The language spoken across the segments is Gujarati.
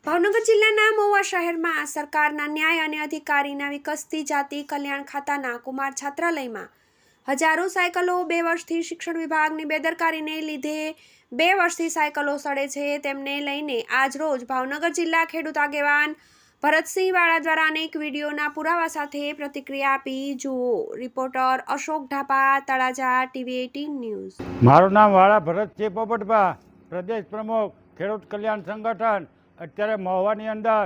ભાવનગર જિલ્લાના મહુવા શહેરમાં સરકારના ન્યાય અને અધિકારીના વિકસતી જાતિ કલ્યાણ ખાતાના કુમાર છાત્રાલયમાં હજારો સાયકલો 2 વર્ષથી શિક્ષણ વિભાગની બેદરકારીને લીધે 2 વર્ષથી સાયકલો સડે છે. તેમને લઈને આજરોજ ભાવનગર જિલ્લા ખેડૂત આગેવાન ભરતસિંહ વાળા દ્વારા અનેક વિડીયોના પુરાવા સાથે પ્રતિક્રિયા આપી. જુઓ reporter Ashok Dhapa, Talaja, TV18 news. મારું નામ વાળા ભરતસિંહ પોપટભા, પ્રદેશ પ્રમુખ ખેડૂત કલ્યાણ સંગઠન. અત્યારે મહુવાની અંદર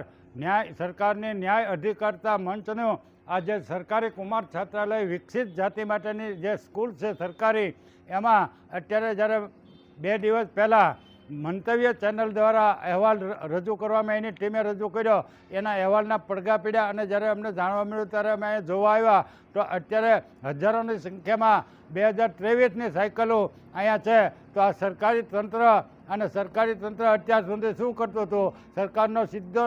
સરકારની ન્યાય અધિકારતા મંચનું આજે સરકારી કુમાર છાત્રાલય વિકસિત જાતિ માટેની જે સ્કૂલ છે સરકારી, એમાં અત્યારે જ્યારે 2 દિવસ પહેલાં મંતવ્ય ચેનલ દ્વારા અહેવાલ રજૂ કરવામાં એની ટીમે રજૂ કર્યો. એના અહેવાલના પડઘા પીડ્યા અને જ્યારે અમને જાણવા મળ્યું ત્યારે અમે અહીં જોવા આવ્યા તો અત્યારે હજારોની સંખ્યામાં 2023ની સાયકલો અહીંયા છે. તો આ સરકારી તંત્ર અને સરકારી તંત્ર અત્યાર સુધી શું કરતું હતું? સરકારનો સીધો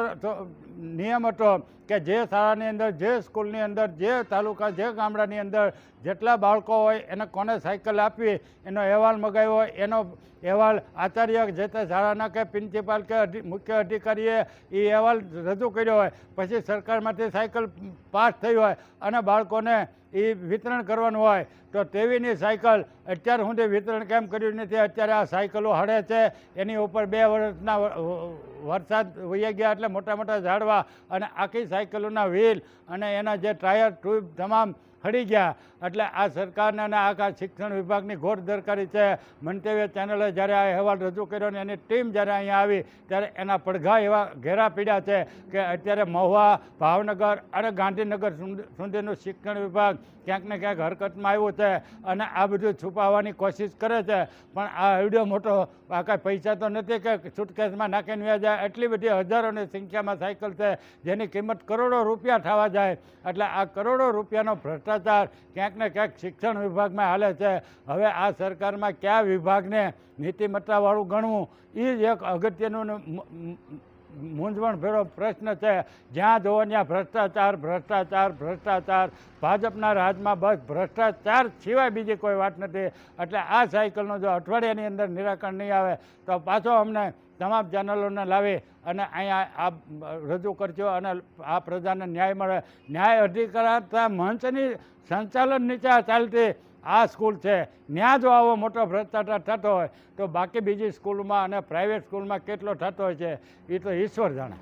નિયમ હતો કે જે શાળાની અંદર, જે સ્કૂલની અંદર, જે તાલુકા, જે ગામડાની અંદર જેટલા બાળકો હોય એને કોને સાયકલ આપવી એનો અહેવાલ મગાવ્યો હોય, એનો અહેવાલ આચાર્ય જે તે શાળાના કે પ્રિન્સિપાલ કે મુખ્ય અધિકારીએ એ અહેવાલ રજૂ કર્યો હોય, પછી સરકારમાંથી સાયકલ પાસ થઈ હોય અને બાળકોને એ વિતરણ કરવાનું હોય તો તેવીની સાયકલ અત્યાર સુધી વિતરણ કેમ કર્યું નથી? અત્યારે આ સાયકલો હળે છે, એની ઉપર 2 વર્ષના વરસાદ વહી ગયા એટલે મોટા મોટા ઝાડવા અને આખી સાયકલોના વ્હીલ અને એના જે ટાયર ટ્યુબ તમામ હળી ગયા. એટલે આ સરકારને અને આખા શિક્ષણ વિભાગની ઘોર દરકારી છે. મંતવ્ય ચેનલે જ્યારે આ અહેવાલ રજૂ કર્યો અને એની ટીમ જ્યારે અહીંયા આવી ત્યારે એના પડઘા એવા ઘેરા પીડ્યા છે કે અત્યારે મહુવા, ભાવનગર અને ગાંધીનગર સુધીનું શિક્ષણ વિભાગ ક્યાંક ને ક્યાંક હરકતમાં આવ્યું છે અને આ બધું છુપાવવાની કોશિશ કરે છે. પણ આ વિડીયો મોટો, આ કાંઈ પૈસા તો નથી કે સુટકેસમાં નાખીને વ્યા જાય. એટલી બધી હજારોની સંખ્યામાં સાયકલ છે જેની કિંમત કરોડો રૂપિયા થવા જાય. એટલે આ કરોડો રૂપિયાનો ભ્રષ્ટાચાર ક્યાંક ને ક્યાંક શિક્ષણ વિભાગમાં હાલે છે. હવે આ સરકારમાં કયા વિભાગને નીતિમત્તાવાળું ગણવું એ જ એક અગત્યનું મૂંઝવણ ભેળો પ્રશ્ન છે. જ્યાં જોવો ત્યાં ભ્રષ્ટાચાર, ભ્રષ્ટાચાર, ભ્રષ્ટાચાર. ભાજપના રાજમાં બસ ભ્રષ્ટાચાર સિવાય બીજી કોઈ વાત નથી. એટલે આ સાયકલનું જો અઠવાડિયાની અંદર નિરાકરણ નહીં આવે તો પાછો અમને તમામ ચેનલોને લાવી અને અહીંયા આ રજૂ કરજો અને આ પ્રજાને ન્યાય મળે. ન્યાય અધિકારતા મંચની સંચાલન નીચે ચાલતી આ સ્કૂલ છે. ત્યાં જો આવો મોટો ભ્રષ્ટાચાર થતો હોય તો બાકી બીજી સ્કૂલમાં અને પ્રાઇવેટ સ્કૂલમાં કેટલો થતો હોય છે એ તો ઈશ્વર જાણે.